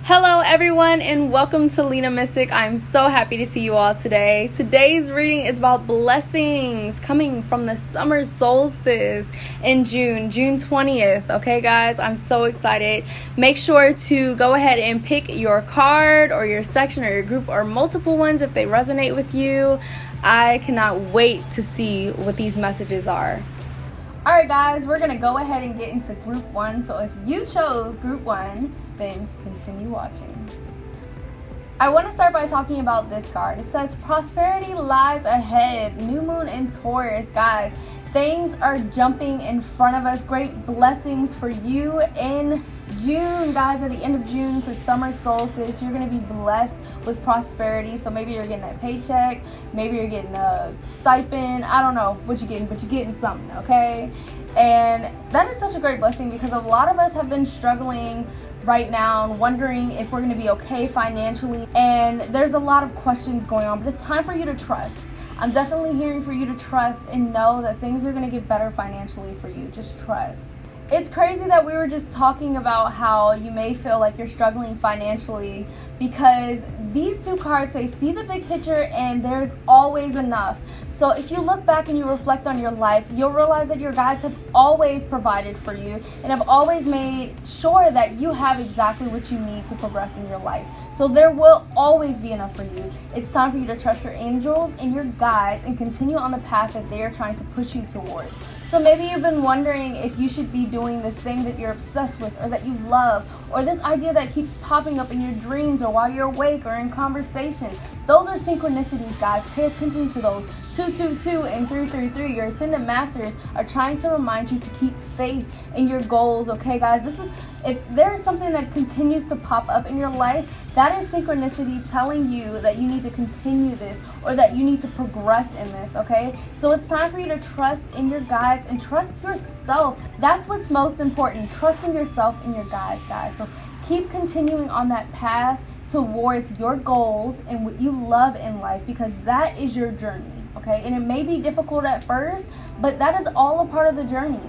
Hello everyone and welcome to Lena Mystic. I'm so happy to see you all today. Today's reading is about blessings coming from the summer solstice in June 20th. Okay guys, I'm so excited. Make sure to go ahead and pick your card or your section or your group or multiple ones if they resonate with you. I cannot wait to see what these messages are. Alright guys, we're going to go ahead and get into group 1. So if you chose group 1, then continue watching. I want to start by talking about this card. It says prosperity lies ahead. New moon in Taurus. Guys, things are jumping in front of us. Great blessings for you in June, guys. At the end of June for summer solstice, you're going to be blessed with prosperity. So maybe you're getting a paycheck, maybe you're getting a stipend. I don't know what you're getting, but you're getting something, okay? And that is such a great blessing because a lot of us have been struggling right now and wondering if we're going to be okay financially, and there's a lot of questions going on, but it's time for you to trust. I'm definitely hearing for you to trust and know that things are going to get better financially for you. Just trust. It's crazy that we were just talking about how you may feel like you're struggling financially because these two cards say see the big picture and there's always enough. So if you look back and you reflect on your life, you'll realize that your guides have always provided for you and have always made sure that you have exactly what you need to progress in your life. So there will always be enough for you. It's time for you to trust your angels and your guides and continue on the path that they are trying to push you towards. So maybe you've been wondering if you should be doing this thing that you're obsessed with or that you love, or this idea that keeps popping up in your dreams or while you're awake or in conversation. Those are synchronicities, guys. Pay attention to those. 222 and 333, your ascendant masters are trying to remind you to keep faith in your goals, okay guys? If there is something that continues to pop up in your life, that is synchronicity telling you that you need to continue this or that you need to progress in this, okay? So it's time for you to trust in your guides and trust yourself. That's what's most important, trusting yourself and your guides, guys. So keep continuing on that path towards your goals and what you love in life, because that is your journey, okay? And it may be difficult at first, but that is all a part of the journey.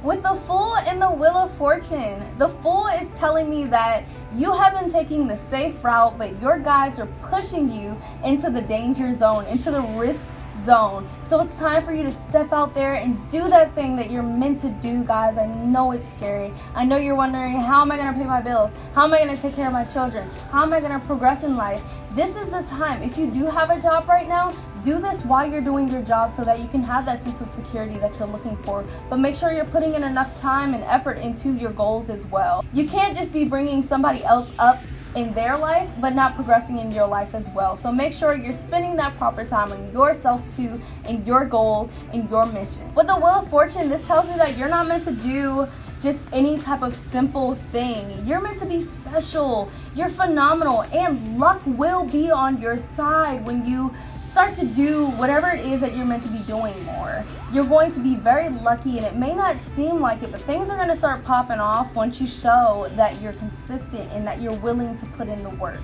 With the Fool and the Wheel of Fortune, the Fool is telling me that you have been taking the safe route, but your guides are pushing you into the danger zone, into the risk zone. So it's time for you to step out there and do that thing that you're meant to do, guys. I know it's scary. I know you're wondering, how am I going to pay my bills? How am I going to take care of my children? How am I going to progress in life? This is the time. If you do have a job right now, do this while you're doing your job so that you can have that sense of security that you're looking for. But make sure you're putting in enough time and effort into your goals as well. You can't just be bringing somebody else up in their life but not progressing in your life as well. So make sure you're spending that proper time on yourself too, and your goals and your mission. With the Wheel of Fortune, this tells me that you're not meant to do just any type of simple thing. You're meant to be special. You're phenomenal, and luck will be on your side when you start to do whatever it is that you're meant to be doing more. You're going to be very lucky, and it may not seem like it, but things are going to start popping off once you show that you're consistent and that you're willing to put in the work.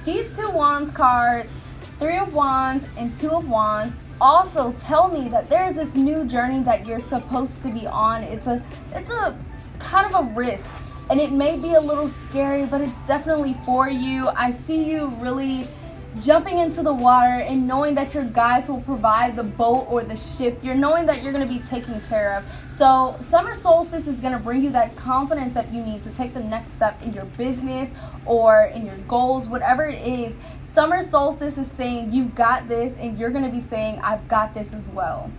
These two Wands cards, 3 of Wands and 2 of Wands, also tell me that there's this new journey that you're supposed to be on. It's a kind of a risk, and it may be a little scary, but it's definitely for you. I see you really jumping into the water and knowing that your guides will provide the boat or the ship. You're knowing that you're going to be taken care of. So summer solstice is going to bring you that confidence that you need to take the next step in your business or in your goals, whatever it is. Summer solstice is saying you've got this, and you're going to be saying I've got this as well.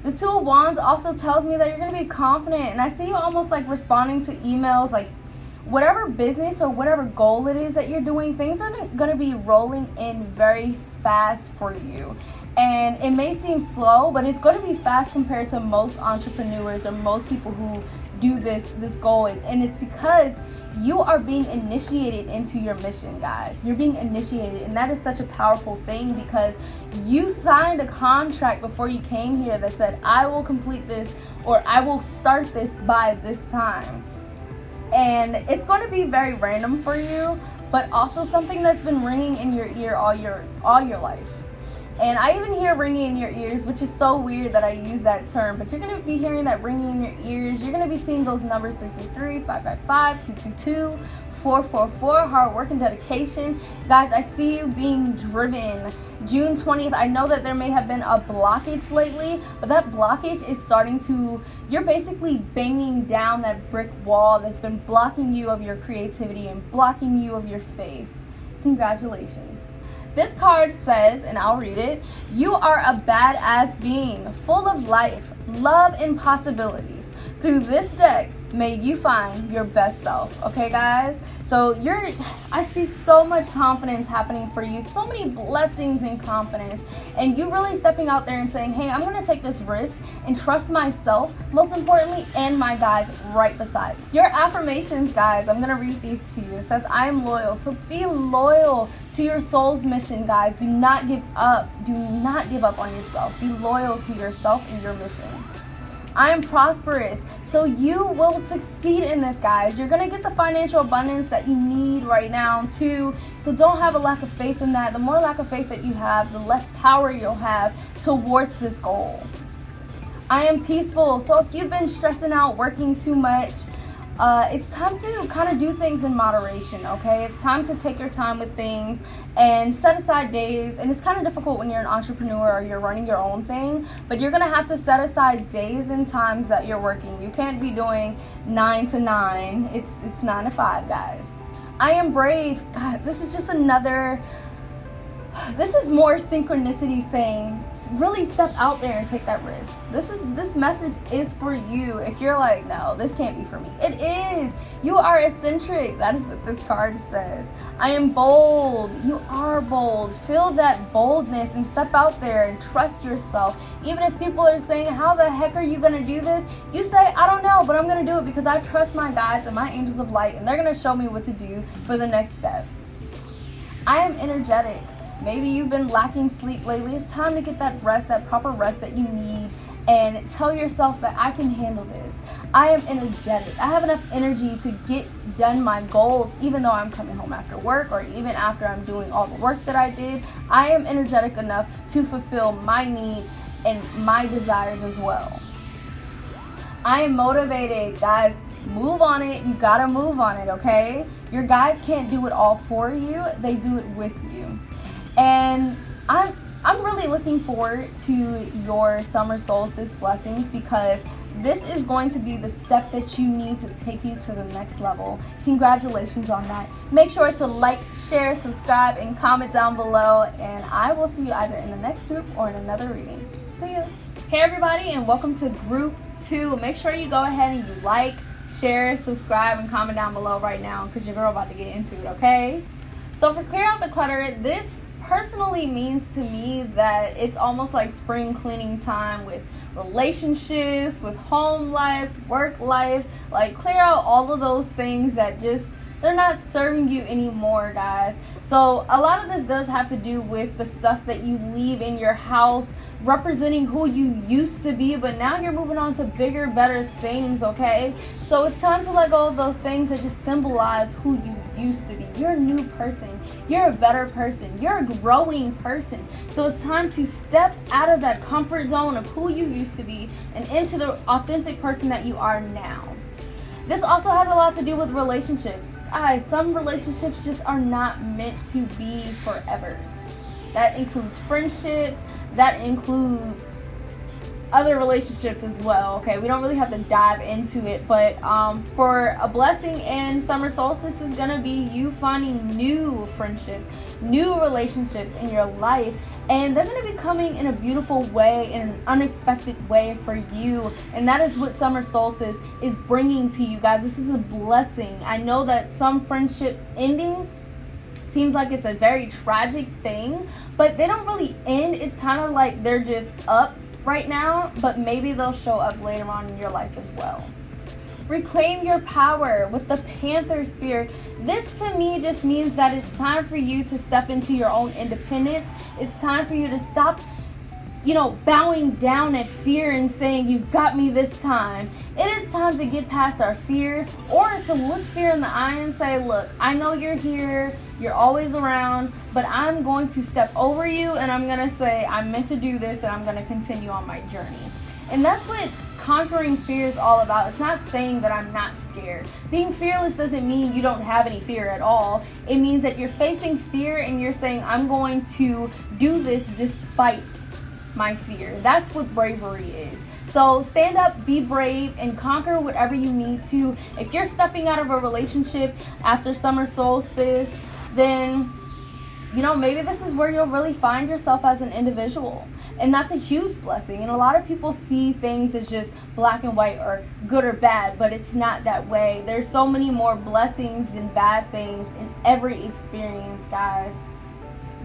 The 2 of Wands also tells me that you're going to be confident, and I see you almost like responding to emails, like whatever business or whatever goal it is that you're doing, things are going to be rolling in very fast for you. And it may seem slow, but it's going to be fast compared to most entrepreneurs or most people who do this goal. And it's because you are being initiated into your mission, guys. You're being initiated, and that is such a powerful thing because you signed a contract before you came here that said, I will complete this, or I will start this by this time. And it's going to be very random for you, but also something that's been ringing in your ear all your life. And I even hear ringing in your ears, which is so weird that I use that term, but you're going to be hearing that ringing in your ears. You're going to be seeing those numbers 333, 555, 222, 444, hard work and dedication. Guys, I see you being driven. June 20th, I know that there may have been a blockage lately, but that blockage is starting to, you're basically banging down that brick wall that's been blocking you of your creativity and blocking you of your faith. Congratulations. This card says, and I'll read it, you are a badass being, full of life, love, and possibilities. Through this deck, may you find your best self. Okay, guys? So I see so much confidence happening for you, so many blessings and confidence, and you really stepping out there and saying, hey, I'm going to take this risk and trust myself, most importantly, and my guys right beside me. Your affirmations, guys, I'm going to read these to you. It says, I am loyal. So be loyal to your soul's mission, guys. Do not give up. Do not give up on yourself. Be loyal to yourself and your mission. I am prosperous. So you will succeed in this, guys. You're going to get the financial abundance that you need right now, too. So don't have a lack of faith in that. The more lack of faith that you have, the less power you'll have towards this goal. I am peaceful. So if you've been stressing out, working too much, it's time to kind of do things in moderation, okay? It's time to take your time with things and set aside days. And it's kind of difficult when you're an entrepreneur or you're running your own thing, but you're going to have to set aside days and times that you're working. You can't be doing 9 to 9. It's 9 to 5, guys. I am brave. God, this is just this is more synchronicity saying, really step out there and take that risk. This message is for you. If you're like, no, this can't be for me. It is. You are eccentric. That is what this card says. I am bold. You are bold. Feel that boldness and step out there and trust yourself. Even if people are saying, how the heck are you going to do this? You say, I don't know, but I'm going to do it because I trust my guides and my angels of light, and they're going to show me what to do for the next step. I am energetic. Maybe you've been lacking sleep lately. It's time to get that rest, that proper rest that you need, and tell yourself that I can handle this. I am energetic. I have enough energy to get done my goals, even though I'm coming home after work or even after I'm doing all the work that I did. I am energetic enough to fulfill my needs and my desires as well. I am motivated. Guys, move on it. You gotta move on it, okay? Your guides can't do it all for you. They do it with you. And I'm really looking forward to your summer solstice blessings, because this is going to be the step that you need to take you to the next level. Congratulations on that. Make sure to like, share, subscribe, and comment down below. And I will see you either in the next group or in another reading. See ya. Hey everybody, and welcome to group 2. Make sure you go ahead and you like, share, subscribe, and comment down below right now, because your girl about to get into it, okay? So for Clear Out the Clutter, this personally means to me that it's almost like spring cleaning time with relationships, with home life, work life. Like, clear out all of those things that just, they're not serving you anymore, guys. So a lot of this does have to do with the stuff that you leave in your house, representing who you used to be, but now you're moving on to bigger, better things, okay? So it's time to let go of those things that just symbolize who you used to be. You're a new person. You're a better person. You're a growing person. So it's time to step out of that comfort zone of who you used to be and into the authentic person that you are now. This also has a lot to do with relationships. Guys, some relationships just are not meant to be forever. That includes friendships. That includes other relationships as well, okay? We don't really have to dive into it, but for a blessing in summer solstice is going to be you finding new friendships, new relationships in your life, and they're going to be coming in a beautiful way, in an unexpected way for you, and that is what summer solstice is bringing to you guys. This is a blessing. I know that some friendships ending seems like it's a very tragic thing, but they don't really end. It's kind of like they're just up right now, but maybe they'll show up later on in your life as well. Reclaim your power with the Panther Spirit. This to me just means that it's time for you to step into your own independence. It's time for you to stop, bowing down at fear and saying, you've got me this time. It is time to get past our fears, or to look fear in the eye and say, look, I know you're here, you're always around, but I'm going to step over you, and I'm going to say, I'm meant to do this, and I'm going to continue on my journey. And that's what conquering fear is all about. It's not saying that I'm not scared. Being fearless doesn't mean you don't have any fear at all. It means that you're facing fear and you're saying, I'm going to do this despite my fear. That's what bravery is. So stand up, be brave, and conquer whatever you need to. If you're stepping out of a relationship after summer solstice, then, you know, maybe this is where you'll really find yourself as an individual. And that's a huge blessing. And a lot of people see things as just black and white or good or bad, but it's not that way. There's so many more blessings than bad things in every experience, guys.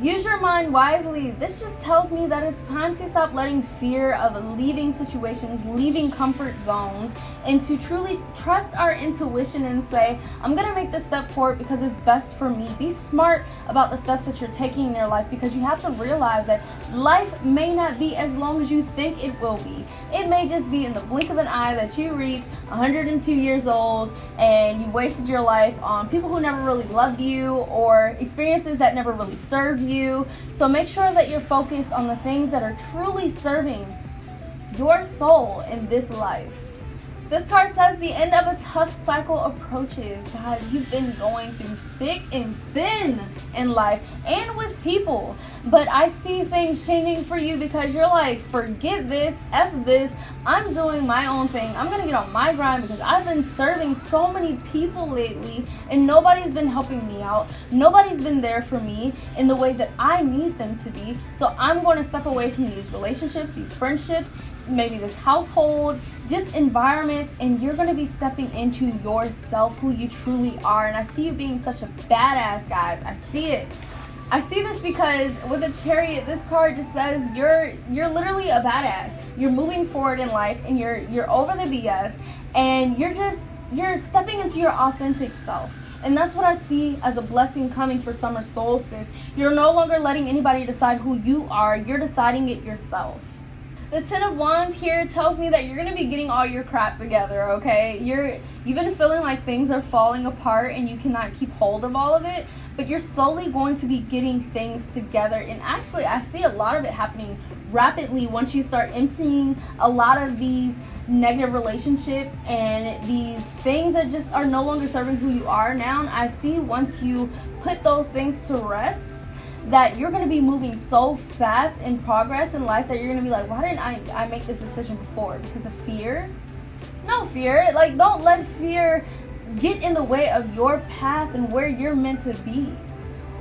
Use your mind wisely. This just tells me that it's time to stop letting fear of leaving situations, leaving comfort zones, and to truly trust our intuition and say, I'm going to make this step forward because it's best for me. Be smart about the steps that you're taking in your life, because you have to realize that life may not be as long as you think it will be. It may just be in the blink of an eye that you reach 102 years old and you wasted your life on people who never really loved you or experiences that never really served you. So make sure that you're focused on the things that are truly serving your soul in this life. This card says the end of a tough cycle approaches. Guys, you've been going through thick and thin in life and with people. But I see things changing for you because you're like, forget this, F this. I'm doing my own thing. I'm going to get on my grind because I've been serving so many people lately and nobody's been helping me out. Nobody's been there for me in the way that I need them to be. So I'm going to step away from these relationships, these friendships, maybe this household, just environments, and you're going to be stepping into yourself, who you truly are. And I see you being such a badass, guys. I see it. I see this because with the Chariot, this card just says you're literally a badass. You're moving forward in life and you're over the BS, and you're stepping into your authentic self. And that's what I see as a blessing coming for summer solstice. You're no longer letting anybody decide who you are. You're deciding it yourself. The Ten of Wands here tells me that you're going to be getting all your crap together, okay? You've been feeling like things are falling apart and you cannot keep hold of all of it, but you're slowly going to be getting things together. And actually, I see a lot of it happening rapidly once you start emptying a lot of these negative relationships and these things that just are no longer serving who you are now. I see once you put those things to rest, that you're going to be moving so fast in progress in life that you're going to be like, why didn't I make this decision before? Because of fear? No fear. Like, don't let fear get in the way of your path and where you're meant to be.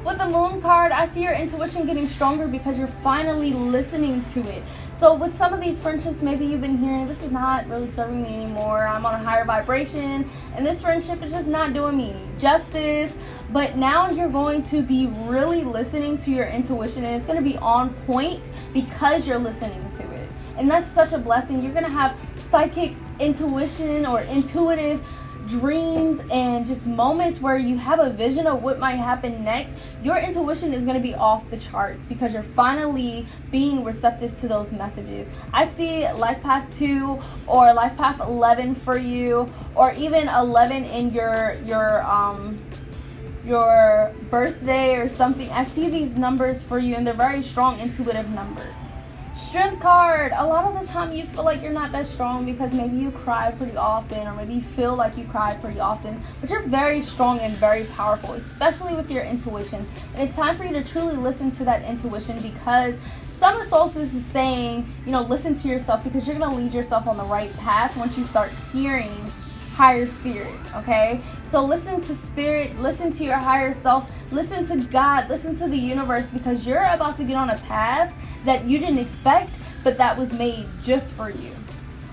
With the Moon card, I see your intuition getting stronger because you're finally listening to it. So with some of these friendships, maybe you've been hearing, this is not really serving me anymore. I'm on a higher vibration, and this friendship is just not doing me justice. But now you're going to be really listening to your intuition, and it's going to be on point because you're listening to it. And that's such a blessing. You're going to have psychic intuition or intuitive dreams and just moments where you have a vision of what might happen next. Your intuition is going to be off the charts because you're finally being receptive to those messages. I see life path 2 or life path 11 for you, or even 11 in your birthday or something. I see these numbers for you, and they're very strong intuitive numbers. Strength card. A lot of the time you feel like you're not that strong because maybe you cry pretty often, or maybe you feel like you cry pretty often, but you're very strong and very powerful, especially with your intuition. And it's time for you to truly listen to that intuition, because summer solstice is saying, listen to yourself, because you're going to lead yourself on the right path once you start hearing higher spirit, okay? So listen to spirit, listen to your higher self, listen to God, listen to the universe, because you're about to get on a path that you didn't expect, but that was made just for you.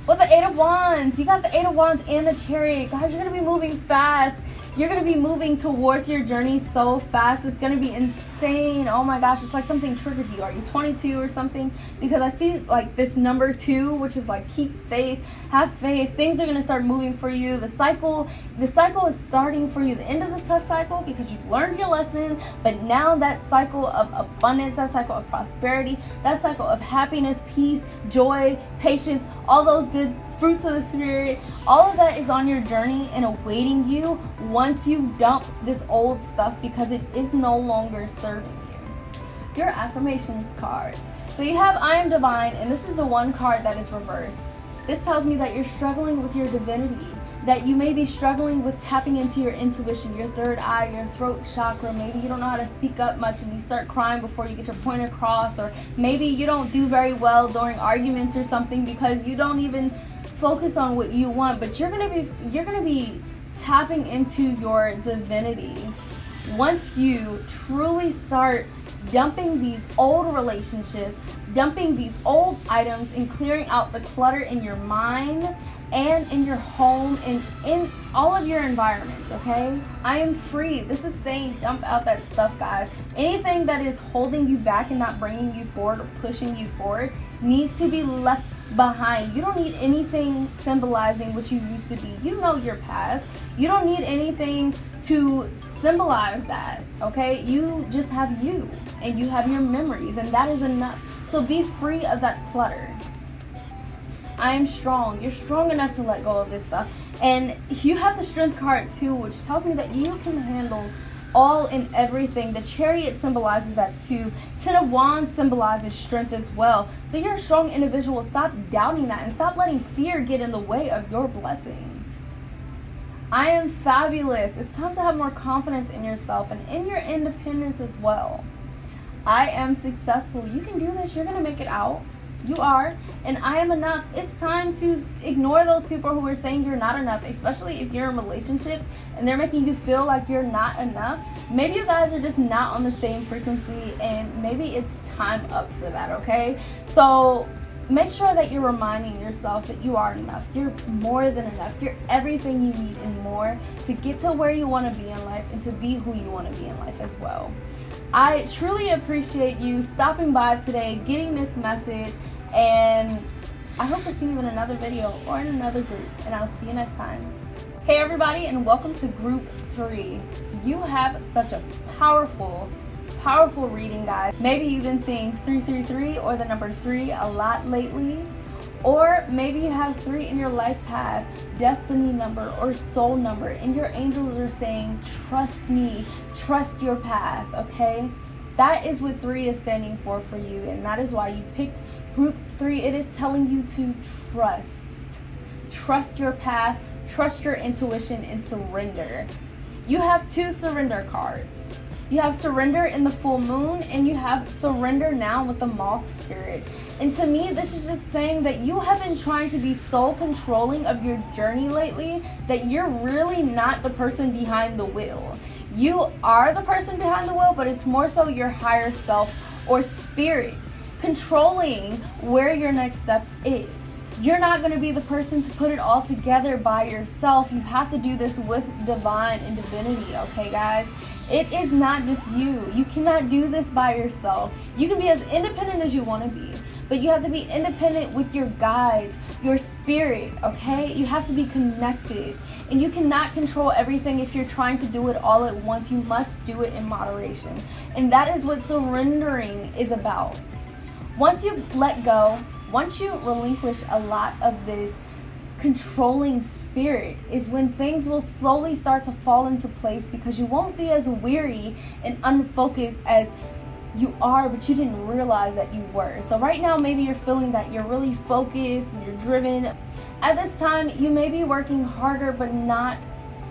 With the Eight of Wands, you got the Eight of Wands and the Chariot. Guys, you're going to be moving fast. You're going to be moving towards your journey so fast. It's going to be insane. Oh my gosh, it's like something triggered you. Are you 22 or something? Because I see like this number 2, which is like keep faith, have faith. Things are going to start moving for you. The cycle is starting for you. The end of this tough cycle, because you've learned your lesson, but now that cycle of abundance, that cycle of prosperity, that cycle of happiness, peace, joy, patience, all those good fruits of the spirit, all of that is on your journey and awaiting you once you dump this old stuff, because it is no longer serving you. Your affirmations cards. So you have I am divine, and this is the one card that is reversed. This tells me that you're struggling with your divinity, that you may be struggling with tapping into your intuition, your third eye, your throat chakra. Maybe you don't know how to speak up much and you start crying before you get your point across, or maybe you don't do very well during arguments or something because you don't even focus on what you want. But you're gonna be tapping into your divinity once you truly start dumping these old relationships, dumping these old items, and clearing out the clutter in your mind and in your home and in all of your environments, okay? I am free. This is saying dump out that stuff, guys. Anything that is holding you back and not bringing you forward or pushing you forward needs to be left behind. You don't need anything symbolizing what you used to be. You know your past. You don't need anything to symbolize that, okay? You just have you, and you have your memories, and that is enough. So be free of that clutter. I am strong. You're strong enough to let go of this stuff. And you have the Strength card too, which tells me that you can handle all and everything. The Chariot symbolizes that too. Ten of Wands symbolizes strength as well. So you're a strong individual. Stop doubting that and stop letting fear get in the way of your blessings. I am fabulous. It's time to have more confidence in yourself and in your independence as well. I am successful. You can do this. You're going to make it out. You are. And I am enough. It's time to ignore those people who are saying you're not enough, especially if you're in relationships and they're making you feel like you're not enough. Maybe you guys are just not on the same frequency, and maybe it's time up for that, okay? So make sure that you're reminding yourself that you are enough. You're more than enough. You're everything you need and more to get to where you want to be in life and to be who you want to be in life as well. I truly appreciate you stopping by today, getting this message, and I hope to see you in another video or in another group, and I'll see you next time. Hey everybody, and welcome to group 3. You have such a powerful reading, guys. Maybe you've been seeing 333 or the number 3 a lot lately, or maybe you have 3 in your life path, destiny number or soul number, and your angels are saying, trust me, trust your path, okay? That is what 3 is standing for you, and that is why you picked group 3. It is telling you to trust your path, trust your intuition, and surrender. You have 2 surrender cards. You have surrender in the full moon, and you have surrender now with the moth spirit. And to me, this is just saying that you have been trying to be so controlling of your journey lately that you're really not the person behind the wheel. You are the person behind the wheel, but it's more so your higher self or spirit controlling where your next step is. You're not going to be the person to put it all together by yourself. You have to do this with divine and divinity, okay, guys? It is not just you. You cannot do this by yourself. You can be as independent as you want to be, but you have to be independent with your guides, your spirit, okay? You have to be connected, and you cannot control everything if you're trying to do it all at once. You must do it in moderation, and that is what surrendering is about. Once you let go, once you relinquish a lot of this controlling spirit, is when things will slowly start to fall into place, because you won't be as weary and unfocused as you are, but you didn't realize that you were. So right now, maybe you're feeling that you're really focused and you're driven. At this time, you may be working harder but not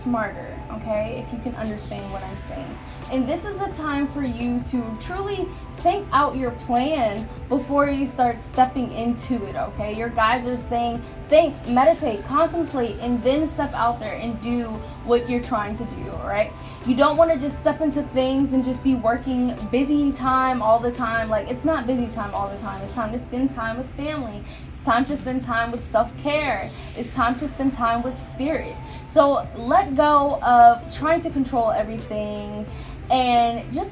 smarter, okay, if you can understand what I'm saying. And this is a time for you to truly think out your plan before you start stepping into it, okay? Your guides are saying think, meditate, contemplate, and then step out there and do what you're trying to do, all right? You don't want to just step into things and just be working busy time all the time. Like, it's not busy time all the time. It's time to spend time with family. It's time to spend time with self-care. It's time to spend time with spirit. So let go of trying to control everything and just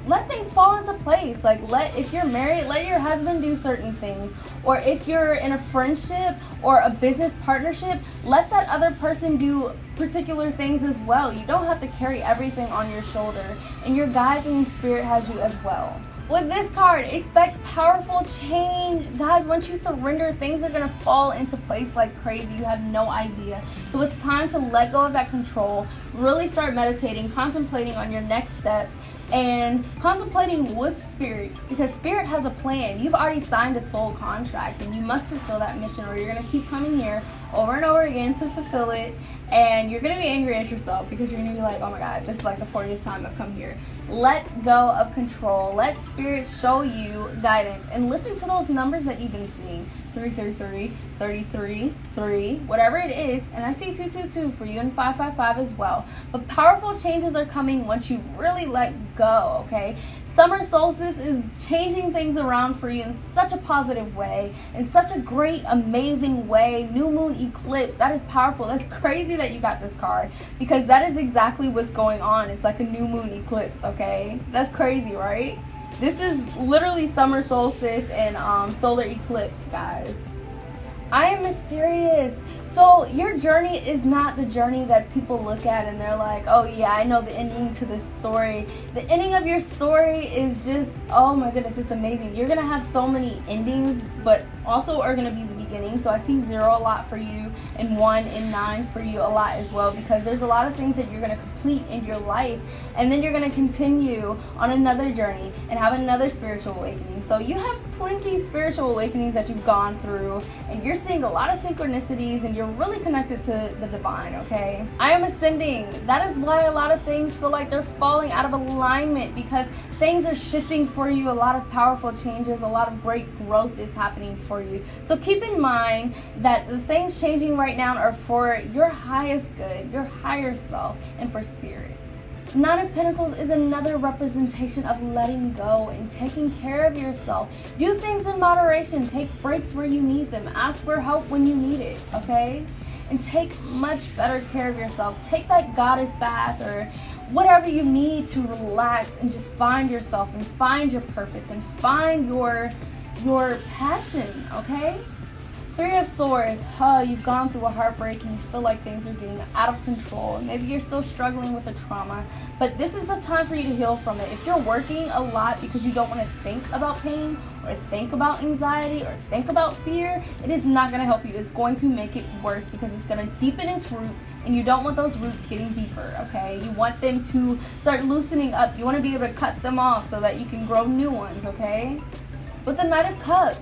let things fall into place. Like, if you're married, let your husband do certain things. Or if you're in a friendship or a business partnership, let that other person do particular things as well. You don't have to carry everything on your shoulder. And your guides and spirit has you as well. With this card, expect powerful change. Guys, once you surrender, things are going to fall into place like crazy. You have no idea. So it's time to let go of that control. Really start meditating, contemplating on your next steps, and contemplating with Spirit, because Spirit has a plan. You've already signed a soul contract, and you must fulfill that mission, or you're going to keep coming here over and over again to fulfill it, and you're going to be angry at yourself because you're going to be like, oh my God, this is like the 40th time I've come here. Let go of control. Let Spirit show you guidance, and listen to those numbers that you've been seeing. 333, 33, 3, whatever it is. And I see 222 for you, and 555 as well. But powerful changes are coming once you really let go, okay? Summer solstice is changing things around for you in such a positive way, in such a great, amazing way. New moon eclipse, that is powerful. That's crazy that you got this card, because that is exactly what's going on. It's like a new moon eclipse, okay? That's crazy, right? This is literally summer solstice and solar eclipse, guys. I am mysterious. So your journey is not the journey that people look at and they're like, oh yeah, I know the ending to this story. The ending of your story is just, oh my goodness, it's amazing. You're going to have so many endings, but also are going to be the beginning. So I see 0 a lot for you, and 1 and 9 for you a lot as well, because there's a lot of things that you're going to complete in your life, and then you're going to continue on another journey and have another spiritual awakening. So you have plenty spiritual awakenings that you've gone through, and you're seeing a lot of synchronicities, and you're really connected to the divine, okay? I am ascending. That is why a lot of things feel like they're falling out of alignment, because things are shifting for you. A lot of powerful changes, a lot of great growth is happening for you. So keep in mind that the things changing right now are for your highest good, your higher self, and for Spirit. 9 of Pentacles is another representation of letting go and taking care of yourself. Do things in moderation. Take breaks where you need them. Ask for help when you need it, okay? And take much better care of yourself. Take that goddess bath or whatever you need to relax and just find yourself and find your purpose and find your passion, okay? 3 of Swords, you've gone through a heartbreak and you feel like things are getting out of control. Maybe you're still struggling with a trauma, but this is the time for you to heal from it. If you're working a lot because you don't want to think about pain or think about anxiety or think about fear, it is not going to help you. It's going to make it worse, because it's going to deepen its roots, and you don't want those roots getting deeper, okay? You want them to start loosening up. You want to be able to cut them off so that you can grow new ones, okay? With the Knight of Cups,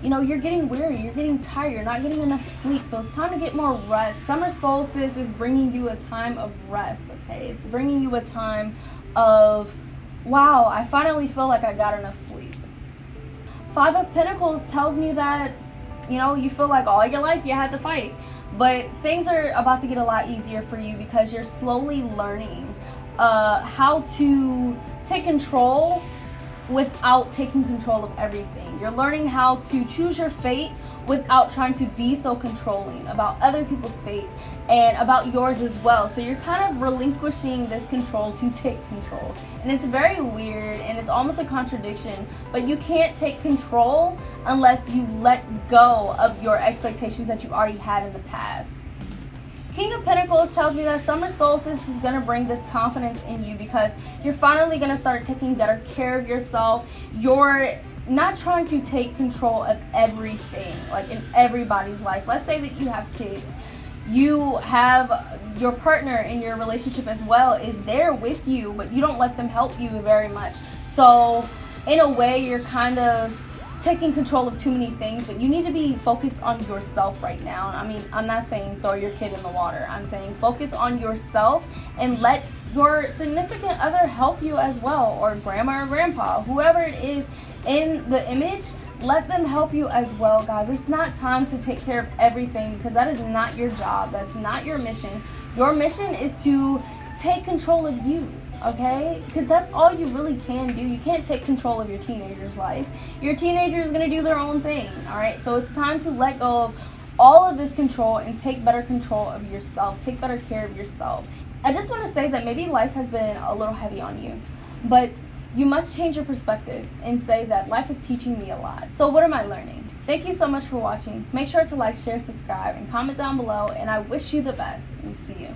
you know, you're getting weary, you're getting tired, you're not getting enough sleep, so it's time to get more rest. Summer solstice is bringing you a time of rest, okay? It's bringing you a time of, wow, I finally feel like I got enough sleep. 5 of Pentacles tells me that, you know, you feel like all your life you had to fight, but things are about to get a lot easier for you, because you're slowly learning how to take control without taking control of everything. You're learning how to choose your fate without trying to be so controlling about other people's fate and about yours as well. So you're kind of relinquishing this control to take control. And it's very weird, and it's almost a contradiction, but you can't take control unless you let go of your expectations that you already had in the past. King of Pentacles tells me that summer solstice is going to bring this confidence in you, because you're finally going to start taking better care of yourself. You're not trying to take control of everything, like in everybody's life. Let's say that you have kids. You have your partner in your relationship as well is there with you, but you don't let them help you very much. So in a way, you're kind of taking control of too many things, but you need to be focused on yourself right now. I mean, I'm not saying throw your kid in the water. I'm saying focus on yourself and let your significant other help you as well, or grandma or grandpa, whoever it is in the image, let them help you as well, guys. It's not time to take care of everything, because that is not your job. That's not your mission. Your mission is to take control of you. Okay? Because that's all you really can do. You can't take control of your teenager's life. Your teenager is going to do their own thing. Alright? So it's time to let go of all of this control and take better control of yourself. Take better care of yourself. I just want to say that maybe life has been a little heavy on you, but you must change your perspective and say that life is teaching me a lot. So what am I learning? Thank you so much for watching. Make sure to like, share, subscribe, and comment down below, and I wish you the best, and see you.